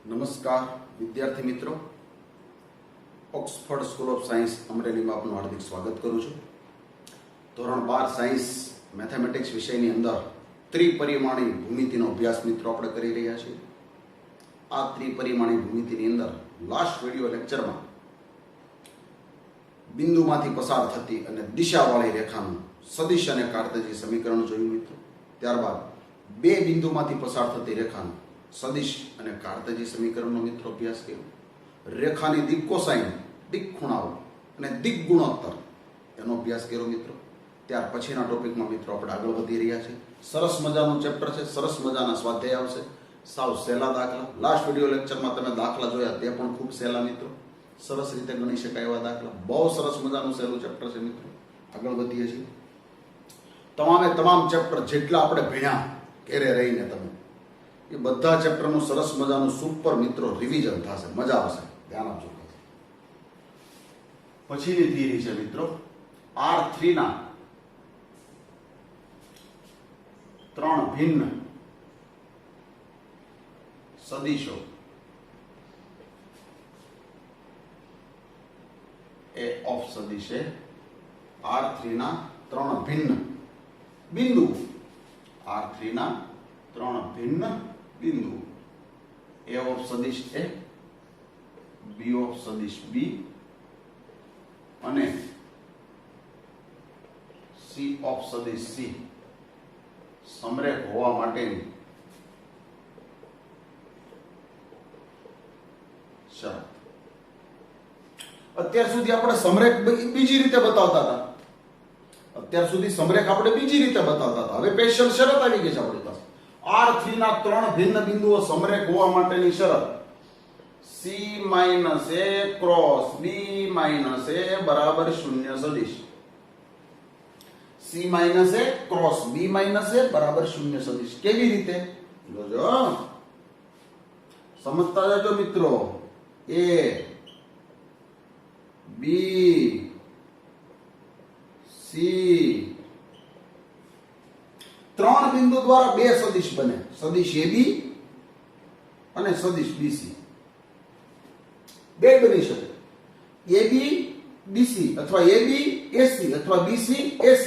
નમસ્કાર વિદ્યાર્થી મિત્રો, ઓક્સફર્ડ સ્કૂલ ઓફ સાયન્સ અમરેલીમાં આપનું હાર્દિક સ્વાગત કરું છું. ધોરણ 12 સાયન્સ મેથેમેટિક્સ વિષયની અંદર ત્રિપરિમાણીય ભૂમિતિનો અભ્યાસ મિત્રો આપણે કરી રહ્યા છીએ. આ ત્રિપરિમાણીય ભૂમિતિની અંદર લાસ્ટ વિડિયો લેક્ચરમાં બિંદુમાંથી પસાર થતી અને દિશાવાળી રેખાનું સદિશ અને કાર્તેજી સમીકરણ જોયું મિત્રો. ત્યારબાદ બે બિંદુમાંથી પસાર થતી રેખાનું સદિશ અને કાર્તેજી સમીકરણનો મિત્રો અભ્યાસ કર્યો. રેખાની દિક કોસાઇન, દિક ખૂણાઓ અને દિક ગુણોત્તર એનો અભ્યાસ કર્યો મિત્રો. ત્યાર પછીના ટોપિકમાં મિત્રો આપણે આગળ વધી રહ્યા છીએ. સરસ મજાનું ચેપ્ટર છે, સરસ મજાના સ્વાધ્યાય આવશે, સાવ સહેલા દાખલા. લાસ્ટ વિડિયો લેક્ચરમાં તમે દાખલા જોયા તે પણ ખૂબ સહેલા મિત્રો, સરસ રીતે ગણી શકાય એવા દાખલા. બહુ સરસ મજાનું સહેલું ચેપ્ટર છે મિત્રો. આગળ વધીએ છીએ. તમામ ચેપ્ટર જેટલા આપણે ભણ્યા ઘેરે રહીને તમે એ બધા ચેપ્ટરનું સરસ મજાનું સુપર મિત્રો રિવિઝન થશે, મજા આવશે. ધ્યાન આપજો. પછીની થિયરી છે મિત્રો R3 ના ત્રણ ભિન્ન સદિશો એ ઓફ સદિશે R3 ના ત્રણ ભિન્ન બિંદુ, R3 ના ત્રણ ભિન્ન બિંદુ, A ઓફ સદિશ A, B ઓફ સદિશ B અને C ઓફ સદિશ C સમરેખ હોવા માટેની શરત. અત્યાર સુધી આપણે સમરેખ બીજી રીતે બતાવતા હતા. અત્યાર સુધી સમરેખ આપણે બીજી રીતે બતાવતા હતા. હવે સ્પેશિયલ શરત આવી ગઈ છે આપણી પાસે. R3 ના ત્રણ ભિન્ન બિંદુઓ સમરેખ હોવા માટેની શરત C minus A cross B minus A બરાબર શૂન્ય સદિશ. C minus A cross B minus A બરાબર શૂન્ય સદિશ. કેવી રીતે જોજો, સમજતા જજો મિત્રો. A B C ત્રણ બિંદુ દ્વારા બે સદિશ બને, સદિશ AB અને સદિશ BC. બે બની શકે, AB BC અથવા AB AC અથવા BC AC.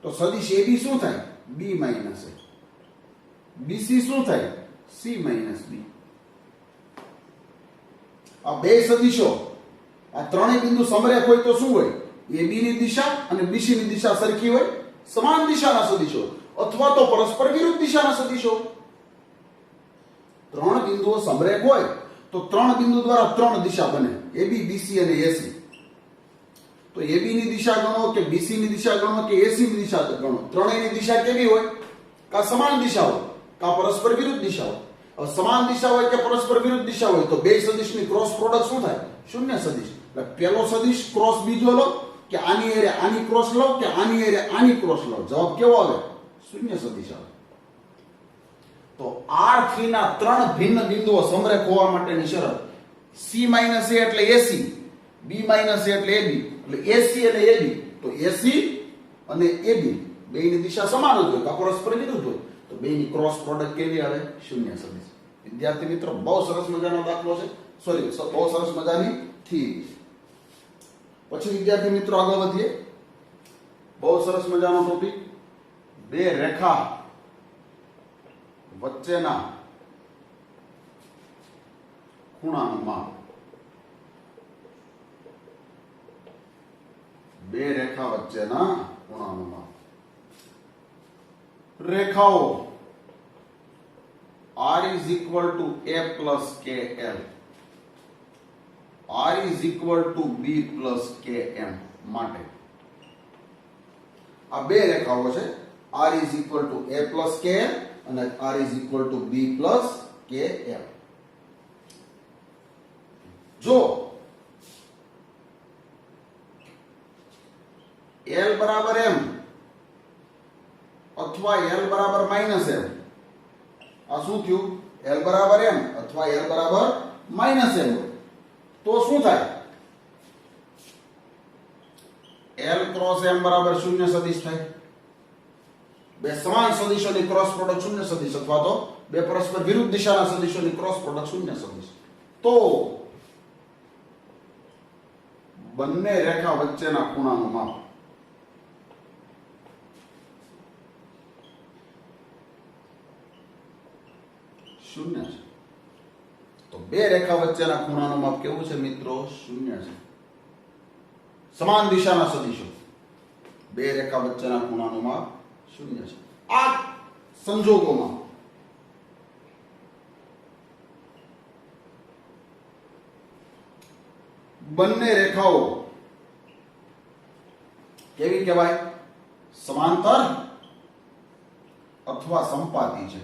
તો સદિશ AB શું થાય? B minus A. BC શું થાય? C minus B. આ બે સદિશો, આ ત્રણેય બિંદુ સમરેખ હોય તો શું હોય? AB ની દિશા અને BC ની દિશા સરખી હોય, સમાન દિશાના સદિશો, અથવા તો પરસ્પર વિરુદ્ધ દિશાના સદિશો. ત્રણ બિંદુઓ સમરેખ હોય તો ત્રણ બિંદુ દ્વારા ત્રણ દિશા બને, AB BC અને AC. તો AB ની દિશા ગણો કે BC ની દિશા ગણો કે AC ની દિશા ગણો, ત્રણેયની દિશા કેવી હોય? કા સમાન દિશા હોય કા પરસ્પર વિરુદ્ધ દિશા હોય. હવે સમાન દિશા હોય કે પરસ્પર વિરુદ્ધ દિશા હોય તો બે સદિશની ક્રોસ પ્રોડક્ટ શું થાય? શૂન્ય સદિશ. એટલે પહેલો સદિશ ક્રોસ બીજો લો કે આની એરે આની ક્રોસ લો કે આની એરે આની ક્રોસ લો, જવાબ કેવો આવે? શૂન્ય સદિશ આવે. તો R3 ના ત્રણ ભિન્ન બિંદુઓ સમરેખ હોવા માટેની શરત C માઇનસ A એટલે AC, B માઇનસ A એટલે AB, એટલે AC અને AB. તો AC અને AB બેયની દિશા સમાન જ હોય, કા પરસ્પર વિરુદ્ધ હોય, તો બેયની ક્રોસ પ્રોડક્ટ કેવી આવે? શૂન્ય સદિશ. વિદ્યાર્થી મિત્રો, બહુ સરસ મજાનો દાખલો છે, બહુ સરસ મજાની થિયરી. પછી વિદ્યાર્થી મિત્રો આગળ વધીએ. બહુ સરસ મજાનો ટોપિક, બે રેખા વચ્ચેના ખૂણાનું માપ. બે રેખા વચ્ચેના ખૂણાનું માપ. રેખાઓ R is equal to A plus KL, R is equal to B plus KM માટે આ બે રેખાઓ છે. R is equal to A plus KL અને R is equal to B plus KM. જો L બરાબર M અથવા L બરાબર માઇનસ M, આ શું થયું? L બરાબર M અથવા L બરાબર માઇનસ M તો શું થાય? L ક્રોસ M બરાબર શૂન્ય સદિશ થાય. બે સમાન સદિશોની ક્રોસ પ્રોડક્ટ શૂન્ય સદિશ અથવા તો બે પરસ્પર વિરુદ્ધ દિશાના સદિશોની ક્રોસ પ્રોડક્ટ શૂન્ય સદિશ. તો બંને રેખા વચ્ચેના ખૂણાનું માપ શૂન્ય છે. તો બે રેખા વચ્ચેના ખૂણાનું માપ કેવું છે મિત્રો? શૂન્ય છે. સમાન દિશાના સદિશો, બે રેખા વચ્ચેના ખૂણાનું માપ શૂન્ય છે. આ સંજોગોમાં બંને રેખાઓ કેવી કહેવાય? સમાંતર અથવા સંપાતી છે.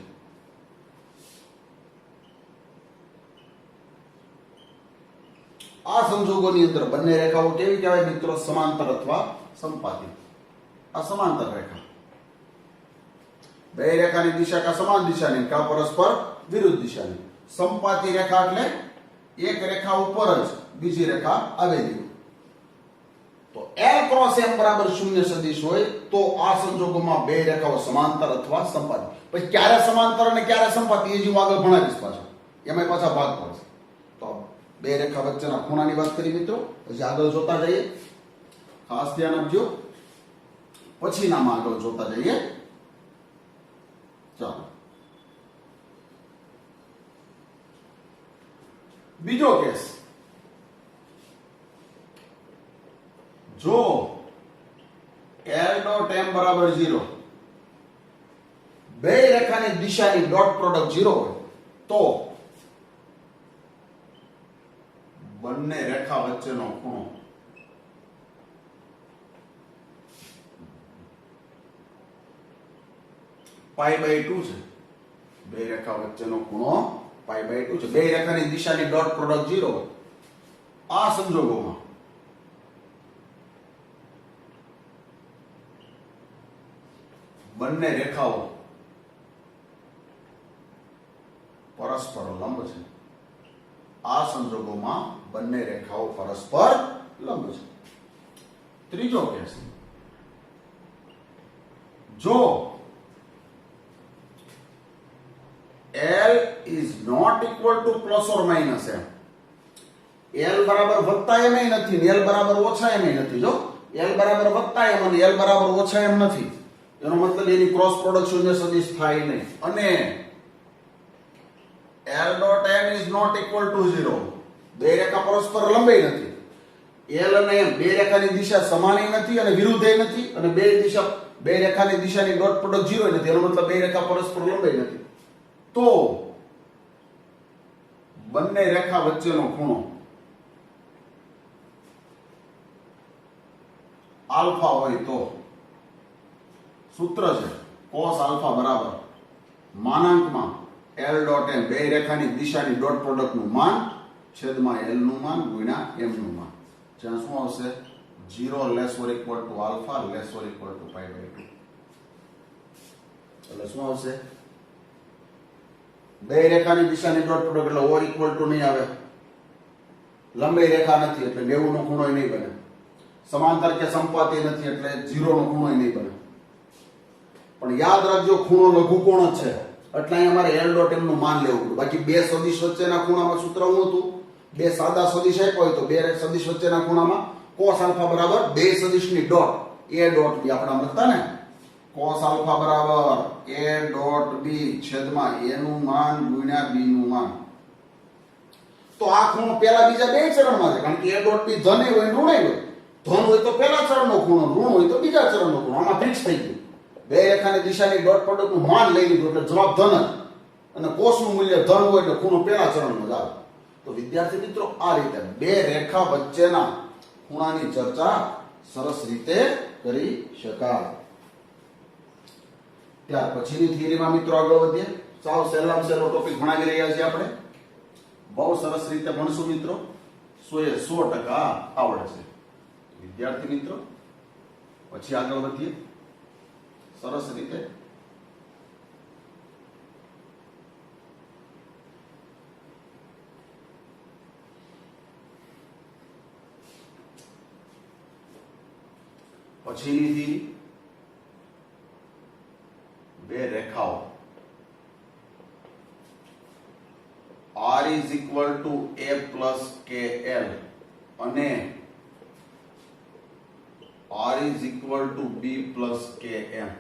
આ સંજોગોની અંદર બંને રેખાઓ કેવી કહેવાય મિત્રો? સમાંતર અથવા સંપાતી. આ સમાંતર રેખા, બે રેખાની દિશા કા સમાન દિશાની કા પરસ્પર વિરુદ્ધ દિશાની. સંપાતી રેખા એટલે એક રેખા ઉપર જ બીજી રેખા આવેલી. તો L ક્રોસ M બરાબર શૂન્ય સદિશ હોય તો આ સંજોગોમાં બે રેખાઓ સમાંતર અથવા સંપાતી. પછી ક્યારે સમાંતર અને ક્યારે સંપાતી એ હું આગળ ભણાવીશ પાછા, એમાં પાછા ભાગ પડશે. તો બે રેખા વચ્ચેના ખૂણાની વાત કરી મિત્રો, પછી આગળ જોતા જઈએ. ખાસ ધ્યાન આપજો, પછીનામાં આગળ જોતા જઈએ. ચાલો, બીજો કેસ. જો L ડોટ M બરાબર 0, બે રેખાની દિશાની ડોટ પ્રોડક્ટ 0 હોય તો બંને રેખા વચ્ચેનો ખૂણો π/2 છે. બે રેખા વચ્ચેનો ખૂણો π/2 છે. બે રેખાની દિશાની ડોટ પ્રોડક્ટ 0 હોય. આ સંજોગોમાં બંને રેખાઓ પરસ્પર લંબ છે. આ સંજોગોમાં બંને રેખાઓ પરસ્પર લંબ છે. ત્રીજો કેસ. જો L is not equal to plus or minus M, L બરાબર વત્તા M એ નથી ને L બરાબર ઓછા M એ નથી. જો L બરાબર વત્તા M અને L બરાબર ઓછા M નથી, એનો મતલબ એની ક્રોસ પ્રોડક્ટ શૂન્ય સદિશ થાય નહીં. અને L dot M is not equal to 0, બે રેખા પરસ્પર લંબે નથી. L અને M બે રેખાની દિશા સમાન નથી અને વિરુદ્ધ નથી, અને બે રેખાની દિશાની ડોટ પ્રોડક્ટ 0 નથી, એનો મતલબ બે રેખા પરસ્પર લંબે નથી. તો બંને રેખા વચ્ચેનો ખૂણો આલ્ફા હોય તો સૂત્ર છે cos આલ્ફા બરાબર માનાંકમાં L ડોટ M, બે રેખાની દિશાની ડોટ પ્રોડક્ટ નું માન છેદમાં L નું માન ગુણ્યા M નું માન. જ્યાં શું આવશે? 0 less or equal to alpha less or equal to π/2. એટલે શું આવશે? બે રેખાની દિશાની ડોટ પ્રોડક્ટ એટલે ઓર ઇક્વલ ટુ નહીં આવે, લંબી રેખા નથી એટલે 90 નો ખૂણો નહીં બને, સમાંતર કે સંપાતી નથી એટલે 0 નો ખૂણો નહીં બને. પણ યાદ રાખજો, ખૂણો લઘુકોણ જ છે એટલે અહીં અમારે L ડોટ M નું માન લેવું પડે. બાકી બે સદિશ વચ્ચેના ખૂણામાં સૂત્ર શું હતું? બે સાદા સદિશ આપ્યા હોય તો બે સદિશ વચ્ચેના ખૂણામાં cos આલ્ફા બરાબર બે સદિશની ડોટ A ડોટ B આપણે લખતા ને, cos આલ્ફા બરાબર A ડોટ B છેદમાં A નું માન ગુણ્યા B નું માન. તો આ ખૂણો પહેલા બીજા બે ચરણમાં છે, કારણ કે A ડોટ B ધન હોય ઋણ હોય. ધન હોય તો પહેલા ચરણનો ખૂણો, ઋણ હોય તો બીજા ચરણનો ખૂણો. આમાં ફિક્સ થઈ ગયું. બે રેખાની દિશાની ડોટ પ્રોડક્ટ નું માન લઈ લીધું એટલે જવાબ ધન જ, અને કોસ નું મૂલ્ય ધન હોય એટલે ખૂણો પહેલા ચરણનો જ આવે. તો વિદ્યાર્થી મિત્રો, આ રીતે બે રેખા વચ્ચેના ખૂણાની ચર્ચા સરસ રીતે કરી શકાય. ત્યાર પછીની થિયરીમાં મિત્રો આગળ વધીએ. સાવ સહેલામાં સહેલો ટોપિક ભણાવી રહ્યા છીએ આપણે. બહુ સરસ રીતે ભણશું મિત્રો, 100% આવડશે વિદ્યાર્થી મિત્રો. પછી આગળ વધીએ સરસ રીતે. પછીની થિયરી બે રેખાઓ R is equal to A plus KL અને R is equal to B plus KM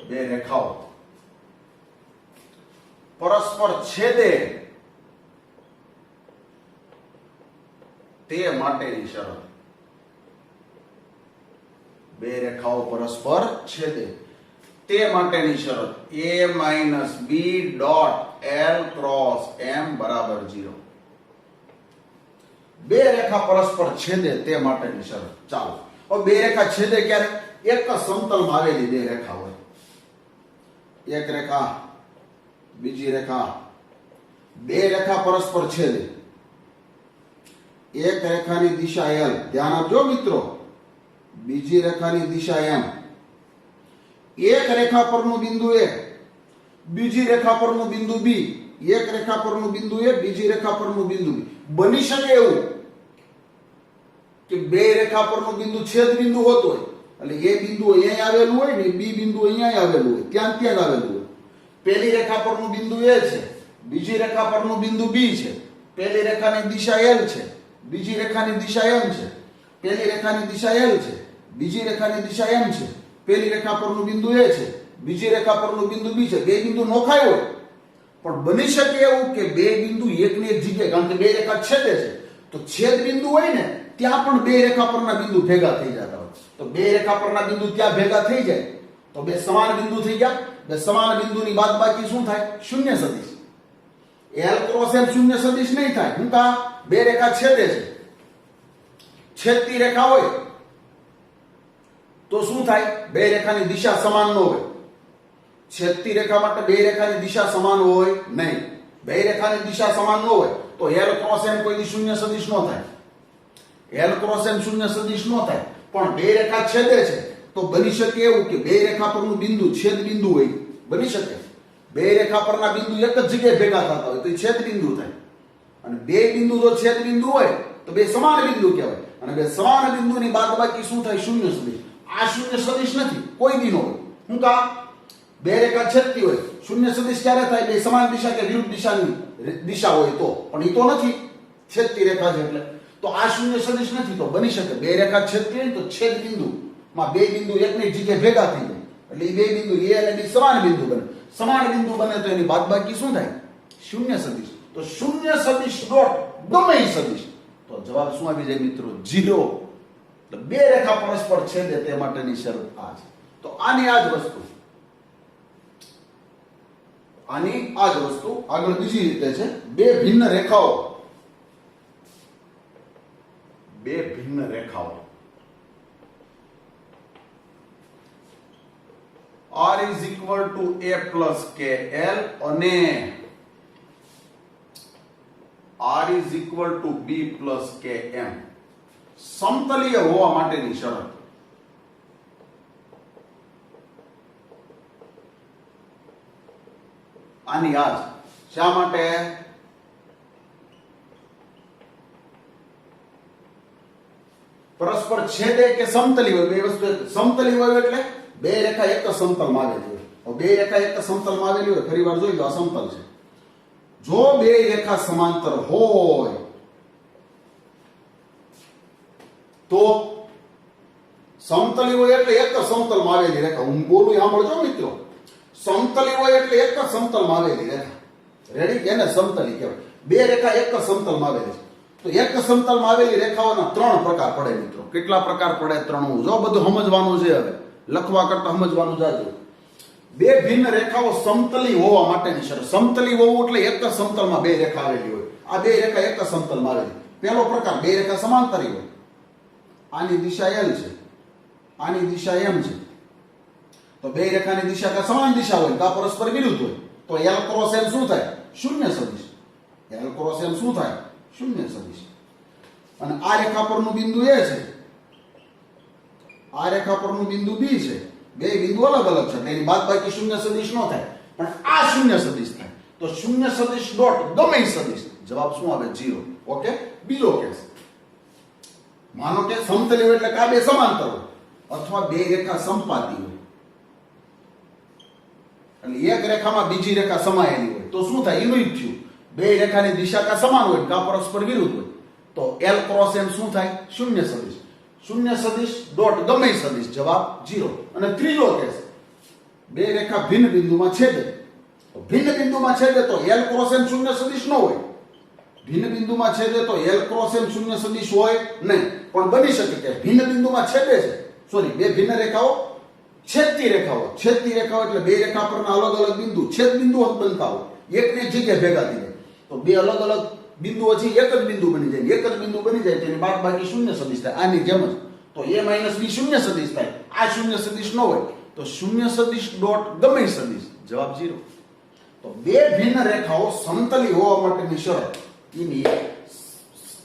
બે રેખાઓ પરસ્પર છેદે તે માટેની શરત બે રેખાઓ પરસ્પર છેદે તે માટેની શરત A minus B dot L cross M બરાબર 0 બે રેખા પરસ્પર છેદે તે માટેની શરત ચાલો હવે બે રેખા છેદે ક્યારે એક જ સમતલમાં આવેલી બે રેખા હોય એક રેખા બીજી રેખા બે રેખા પરસ્પર છેદે એક રેખાની દિશા L ધ્યાન આપજો મિત્રો બીજી રેખાની દિશા M એક રેખા પરનું બિંદુ A બીજી રેખા પરનું બિંદુ B એક રેખા પરનું બિંદુ A બીજી રેખા પરનું બિંદુ B બની શકે એવું કે બે રેખા પરનું બિંદુ છેદ બિંદુ હોતો હોય એટલે A બિંદુ અહીંયા આવેલું હોય ને B બિંદુ અહીંયા આવેલું હોય ત્યાં જ આવેલું હોય પહેલી રેખા પરનું બિંદુ A છે બીજી રેખા પરનું બિંદુ B છે પહેલી રેખાની દિશા L છે બીજી રેખાની દિશા M છે પહેલી રેખાની દિશા L છે બીજી રેખાની દિશા M છે પહેલી રેખા પરનું બિંદુ A છે બીજી રેખા પરનું બિંદુ B છે બે બિંદુ નોખાય હોય પણ બની શકે એવું કે બે બિંદુ એકની એક જગ્યાએ કારણ કે બે રેખા છેદે છે તો છેદ બિંદુ હોય ને ત્યાં પણ બે રેખા પરના બિંદુ ભેગા થઈ જતા હોય તો બે રેખા પરના બિંદુ ત્યાં ભેગા થઈ જાય તો બે સમાન બિંદુ થઈ ગયા બે સમાન બિંદુની બાદબાકી શું થાય શૂન્ય સદિશ L ક્રોસ M શૂન્ય સદિશ નહીં થાય હું કા બે રેખા છેદે છે છેદતી રેખા હોય તો શું થાય બે રેખાની દિશા સમાન ન હોય છેદતી રેખા માટે બે રેખાની દિશા સમાન હોય નહીં બે રેખાની દિશા સમાન ન હોય તો L ક્રોસ M કોઈ શૂન્ય સદિશ ન થાય L ક્રોસ M શૂન્ય સદિશ ન થાય પણ બે રેખા છેદે છે તો બની શકે એવું કે બે રેખા પરનું બિંદુ છેદ બિંદુ હોય બની શકે બે રેખા પરના બિંદુ એક જ જગ્યાએ ભેગા થતા હોય તો એ છેદ બિંદુ થાય અને બે બિંદુ જો છેદ બિંદુ હોય તો બે સમાન બિંદુ કહેવાય અને બે સમાન બિંદુની બાદબાકી શું થાય શૂન્ય સદિશ આ શૂન્ય સદિશ નથી કોઈ દી નો હોય હું કા બે રેખા છેદતી હોય શૂન્ય સદિશ ક્યારે થાય બે સમાન દિશા કે વિરુદ્ધ દિશાની દિશા હોય તો પણ એ તો નથી છેદતી રેખા છે એટલે તો આ શૂન્ય સદિશ નથી તો બની શકે બે રેખા છેદતી હોય તો છેદ બિંદુ માં બે બિંદુ એકની જગ્યાએ ભેગા થઈ જાય એટલે એ બે બિંદુ A અને B સમાન બિંદુ બને સમાન બિંદુ બને તો એની બાદબાકી શું થાય શૂન્ય સદિશ તો શૂન્ય સદિશ ડોટ ગમે એ સદિશ તો જવાબ શું આવી જાય મિત્રો 0 એટલે બે રેખા પરસ્પર છેદે તે માટેની શરત આ છે તો આની આ જ વસ્તુ આગળ બીજી રીતે છે બે ભિન્ન રેખાઓ R is equal to A plus KL અને R is equal to B plus KM સમતલીય હોવા માટેની શરત આની આ શા માટે પરસ્પર છેદે કે સમતલી હોય બે વસ્તુ સમતલી હોય એટલે બે રેખા એક જ સમતલમાં આવેલી હોય બે રેખા એક જ સમતલમાં આવેલી હોય ફરીવાર જોઈ લો આ સમતલ છે જો બે રેખા સમાંતર હોય તો સમતલી હોય એટલે એક જ સમતલમાં આવેલી રેખા હું બોલું સાંભળજો મિત્રો સમતલી હોય એટલે એક જ સમતલમાં આવેલી રેખા રેડી એને સમતલી કહેવાય બે રેખા એક જ સમતલમાં આવેલી છે તો એક જ સમતલમાં આવેલી રેખાઓના ત્રણ પ્રકાર પડે મિત્રો કેટલા પ્રકાર પડે ત્રણ જો બધું સમજવાનું છે હવે લખવા કરતા સમજવાનું જાજો બે ભિન્ન રેખાઓ સમતલી હોવા માટેની શરત સમતલી હોવું એટલે એક જ સમતલમાં બે રેખા આવેલી હોય આ બે રેખા એક જ સમતલમાં આવેલી પહેલો પ્રકાર બે રેખા સમાંતરી હોય આની દિશા L છે આની દિશા M છે તો બે રેખાની દિશા કા સમાન દિશા હોય કા પરસ્પર વિરુદ્ધ હોય તો L ક્રોસ M શું થાય શૂન્ય સદિશ L ક્રોસ M શું થાય શૂન્ય સદિશ અને આ રેખા પરનું બિંદુ A છે આ રેખા પરનું બિંદુ B છે બે બિંદુ અલગ અલગ છે તેની બાદબાકી શૂન્ય સદિશ ન થાય પણ આ શૂન્ય સદિશ થાય તો શૂન્ય સદિશ ડોટ ગમે સદિશ જવાબ શું આવે 0 ઓકે બીજો કેસ માનો કે સમતલી હોય એટલે કા બે સમાંતર હોય અથવા બે રેખા સંપાતી હોય એટલે એક રેખામાં બીજી રેખા સમાયેલી હોય તો શું થાય? ઇન્વિટ થયું. બે રેખાની દિશા કા સમાન હોય કા પરસ્પર વિરુદ્ધ હોય તો L ક્રોસ M શું થાય? શૂન્ય સદિશ. શૂન્ય સદિશ ડોટ ગમે ઈ સદિશ, જવાબ 0. અને ત્રીજો કેસ, બે રેખા ભિન્ન બિંદુમાં છેદે. તો ભિન્ન બિંદુમાં છેદે તો L ક્રોસ M શૂન્ય સદિશ ન હોય. ભિન્ન બિંદુમાં છેદે તો L ક્રોસ M શૂન્ય સદિશ હોય નહીં. પણ બની શકે કે ભિન્ન બિંદુમાં છેદે છે, સોરી, બે ભિન્ન રેખાઓ છેદતી રેખાઓ. છેદતી રેખાઓ એટલે બે રેખા પરના અલગ અલગ બિંદુ છેદ બિંદુ બનતા હોય, એકને એક જગ્યાએ ભેગા થઈ જાય. તો બે અલગ અલગ બિંદુઓ છે, એક જ બિંદુ બની જાય. એક જ બિંદુ બની જાય તેની બાદબાકી શૂન્ય સદિશ થાય. આની જેમ જ તો a માઇનસ b શૂન્ય સદિશ થાય. આ શૂન્ય સદિશ ન હોય તો શૂન્ય સદિશ ડોટ ગમે ઈ સદિશ, જવાબ 0. તો બે ભિન્ન રેખાઓ સમતલી હોવા માટેની શરત, એની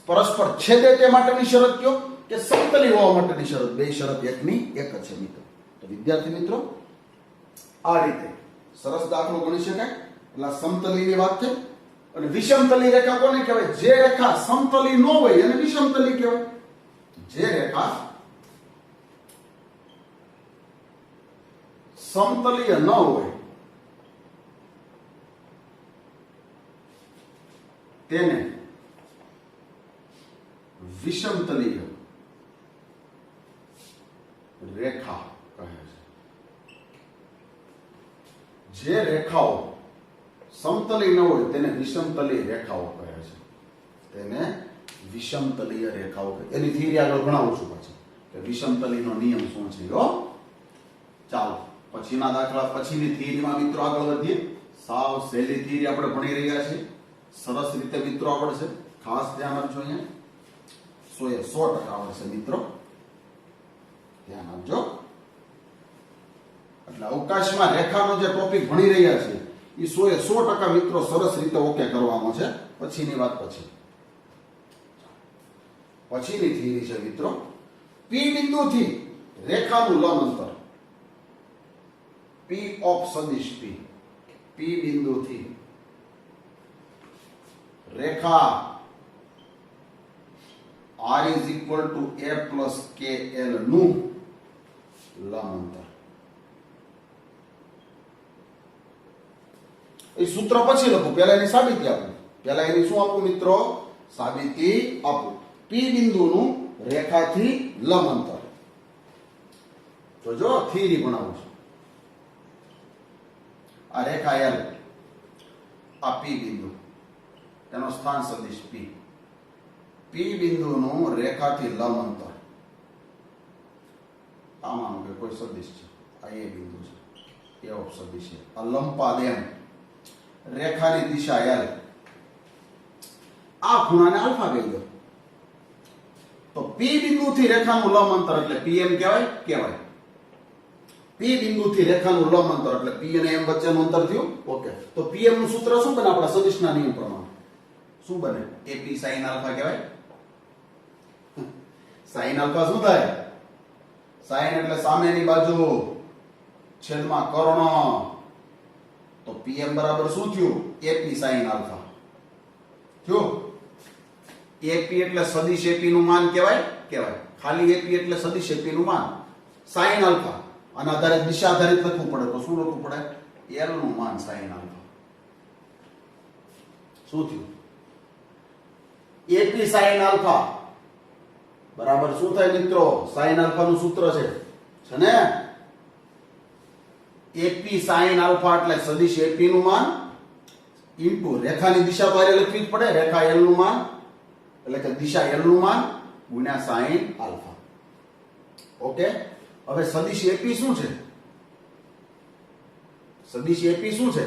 પરસ્પર છેદે તે માટેની શરત કયો કે સમતલી હોવા માટેની શરત? બે શરત એકની એક જ છે મિત્રો. તો વિદ્યાર્થી મિત્રો, આ રીતે સરસ દાખલો ગણી શકાય. એટલે સમતલીની વાત છે. અને વિષમતલી રેખા કોને કહેવાય? જે રેખા સમતલી ન હોય એને વિષમતલી કહેવાય. જે રેખા સમતલીય ન હોય તેને વિષમતલીય રેખા કહે છે. જે રેખાઓ સમતલી ન હોય તેને વિષમતલીય રેખાઓ કહે છે. તેને વિષમતલીય રેખાઓ કહે. એની થિયરી આગળ ભણાવું છું પછી કે વિષમતલીનો નિયમ શું છે. ચાલો પછીના દાખલા, પછીની થિયરીમાં મિત્રો આગળ વધીએ. સાવ સહેલી થિયરી આપણે ભણી રહ્યા છીએ. સરસ રીતે મિત્રો આવડશે. ખાસ ધ્યાન આપજો. અહીંયા 100% આવડશે મિત્રો, ધ્યાન આપજો. એટલે અવકાશમાં રેખાનો જે ટોપિક ભણી રહ્યા છે એ 100% મિત્રો સરસ રીતે ઓકે કરવાનો છે. પછીની વાત પછીની થિયરી છે મિત્રો, P બિંદુથી રેખાનું લંબ અંતર. P ઓફ સદિશ P બિંદુથી રેખા R is equal to A plus KL નું લંબ અંતર. એ સૂત્ર પછી લખું, પહેલા એની સાબિતી આપું. પહેલા એની શું આપું મિત્રો? સાબિતી આપું. P બિંદુનું રેખાથી લંબ અંતર. તો જો થિયરી બનાવું છું. આ રેખા L, આ P બિંદુ, એનો સ્થાન સદિશ P બિંદુનું રેખાથી લંબ અંતર. આ માનો કે કોઈ સદિશ છે, આ A બિંદુ છે, A ઓફ સદિશ છે. આ લંબપાદ M, રેખાની દિશા L, આ ખૂણાને આલ્ફા કહી દો. તો P બિંદુથી રેખાનું લંબ અંતર એટલે PM કહેવાય. P બિંદુથી રેખાનું લંબ અંતર એટલે P અને M વચ્ચેનું અંતર થયું. ઓકે, તો PM નું સૂત્ર શું બને આપણા સદિશના નિયમ પ્રમાણે? શું બને? AP sin આલ્ફા કહેવાય. sin આલ્ફા શું થાય? sin એટલે સામેની બાજુ છેદમાં કર્ણ. તો PM બરાબર શું થયું? AP sin આલ્ફા થયું. AP એટલે સદિશ AP નું માન કહેવાય. ખાલી AP એટલે સદિશ AP નું માન. sin આલ્ફા આના આધારે દિશા આધારિત લખવું પડે તો શું લખવું પડે? L નું માન sin આલ્ફા. શું થયું? AP sin આલ્ફા બરાબર શું થાય મિત્રો? sin આલ્ફા નું સૂત્ર છે ને, AP sin આલ્ફા એટલે સદિશ AP નું માન ઇન્ટુ રેખાની દિશા તો લખવી જ પડે. રેખા L નું માન એટલે કે દિશા L નું માન ગુણ્યા sin આલ્ફા. ઓકે, હવે સદિશ AP શું છે? સદિશ AP શું છે?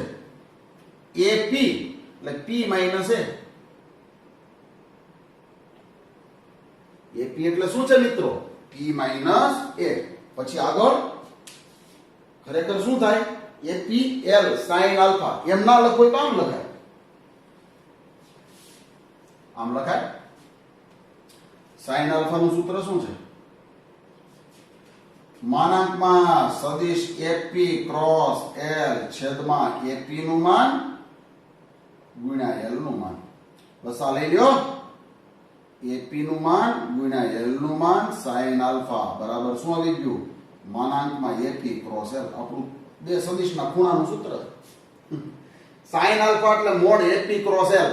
AP એટલે P માઈનસ A. AP એટલે શું છે મિત્રો? P minus A. પછી આગળ ખરેખર શું થાય? AP L sin alpha. એમ ના લખો તો આમ લખાય. આમ લખાય. sin આલ્ફા નું સૂત્ર શું છે? માનાંકમાં સદિશ AP ક્રોસ L છેદમાં AP નું માન ગુણ્યા L નું માન. બસ આ લઈ લ્યો. AP નું માન ગુણ્યા L નું માન sin આલ્ફા બરાબર શું આવી ગયું? માનાંકમાં એપી ક્રોસ એલ આપણું બે સદિશના ખૂણાનું સૂત્ર સાઈન આલ્ફા એટલે mod AP cross L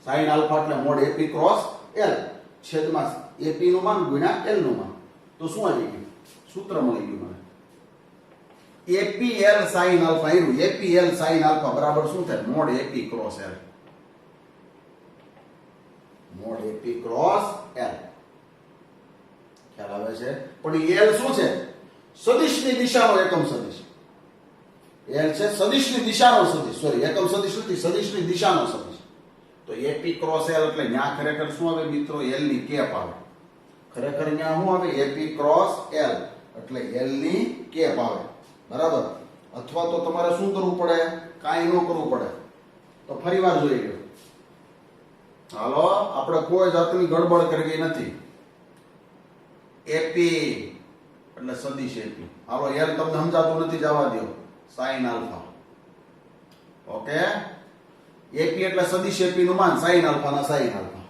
sine alpha એટલે મોડ એપી ક્રોસ એલ છેદમાં એપી નું માન ગુણ્યા એલ નું માન તો શું આવી ગયું સૂત્ર મળી ગયું મને એપીએલ સાઈન આલ્ફા એનું એપીએલ સાઈન આલ્ફા બરાબર શું થાય mod AP cross L mod AP cross L ખ્યાલ આવે છે પણ એલ શું છે સદિશની દિશાનો એકમ સદિશ એલ છે સદિશની દિશાનો સદિશ સોરી એકમ સદિશ નથી સદિશની દિશાનો સદિશ તો એપી ક્રોસ એલ એટલે ન્યા ખરેખર શું આવે મિત્રો એલ ની કેપ આવે ખરેખર ન્યા શું આવે એપી ક્રોસ એલ એટલે એલ ની કેપ આવે બરાબર અથવા તો તમારે શું કરવું પડે કાંઈ ન કરવું પડે તો ફરીવાર જોઈ લો હાલો આપણે કોઈ જાતની ગડબડ કરી નથી એપી એટલે સદિશ એપી હાલો એલ તમને સમજાતું નથી જવા દો સાઈન આલ્ફા ઓકે એપી એટલે સદિશ એપી નું માન સાઈન આલ્ફા ના સાઈન આલ્ફા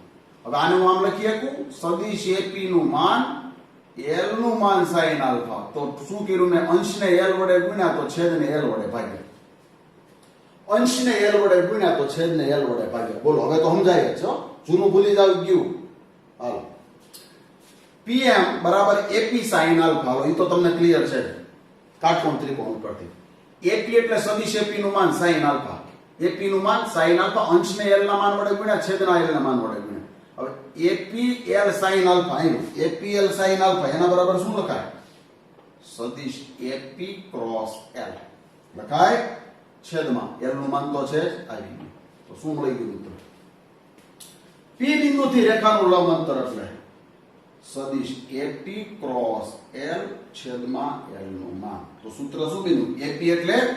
હવે આનું નામ લખી શકું સદિશ એપી નું માન એલ નું માન સાઈન આલ્ફા તો શું કર્યું મેં અંશને એલ વડે ગુણ્યા તો છેદને એલ વડે ભાગ્યા અંશને એલ વડે ગુણ્યા તો છેદને એલ વડે ભાગ્યા બોલો હવે તો સમજાય જ છો જૂનું ભૂલી જાવ ગયું હાલો પીએમ બરાબર એપી સાઈન આલ્ફા હાલો એ તો તમને ક્લિયર છે કાટકોણ ત્રિકોણ ઉપરથી એપી એટલે સદિશ એપી નું માન સાઈન આલ્ફા એપી નું માન સાઈન આલ્ફા અંશને એલ ના માન વડે ગુણ્યા છેદના એલ ના માન વડે ગુણ્યા હવે એપીએલ સાઈન આલ્ફા એનું એપીએલ સાઈન આલ્ફા એના બરાબર શું લખાય સદિશ એપી ક્રોસ એલ લખાય છેદમાં એલ નું માન તો છે આવી ગયું તો શું મળી ગયું મિત્રો પી બિંદુથી રેખાનું લંબ અંતર એટલે સદિશ એપી ક્રોસ એલ છેદમાં એલ નું માન તો સૂત્ર શું બન્યું એપી એટલે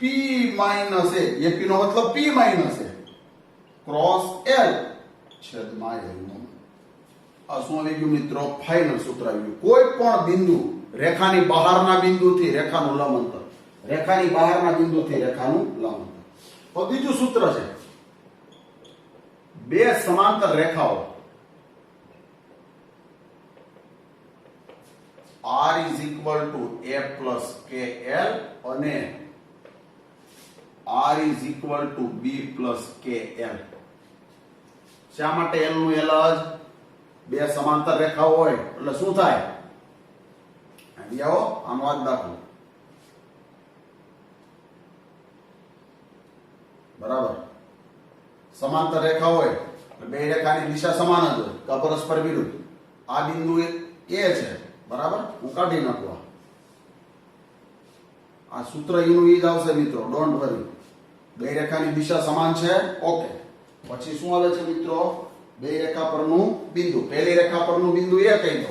પી માઈનસ એ એપી નો મતલબ પી માઈનસ એ ક્રોસ એલ છેદમાં એલ નું આ શું આવી ગયું મિત્રો ફાઇનલ સૂત્ર આવી ગયું કોઈ પણ બિંદુ રેખાની બહારના બિંદુથી રેખાનું લંબ અંતર રેખાની બહારના બિંદુથી રેખાનું લંબ અંતર તો બીજું સૂત્ર છે બે સમાંતર રેખાઓ R is equal to A plus KL અને R is equal to B plus KL શા માટે L નું L જ બે સમાંતર રેખાઓ હોય એટલે શું થાય અહીં આવો આનો જ દાખલો બરાબર સમાંતર રેખા હોય એટલે બે રેખાની દિશા સમાન જ હોય કે પરસ્પર વિરુદ્ધ આ બિંદુ A છે બરાબર હું કાઢી નાખું આ સૂત્ર એનું ઈ જ આવશે મિત્રો ડોન્ટ વરી બે રેખાની દિશા સમાન છે ઓકે પછી શું આવે છે મિત્રો બે રેખા પરનું બિંદુ પહેલી રેખા પરનું બિંદુ A કહી દો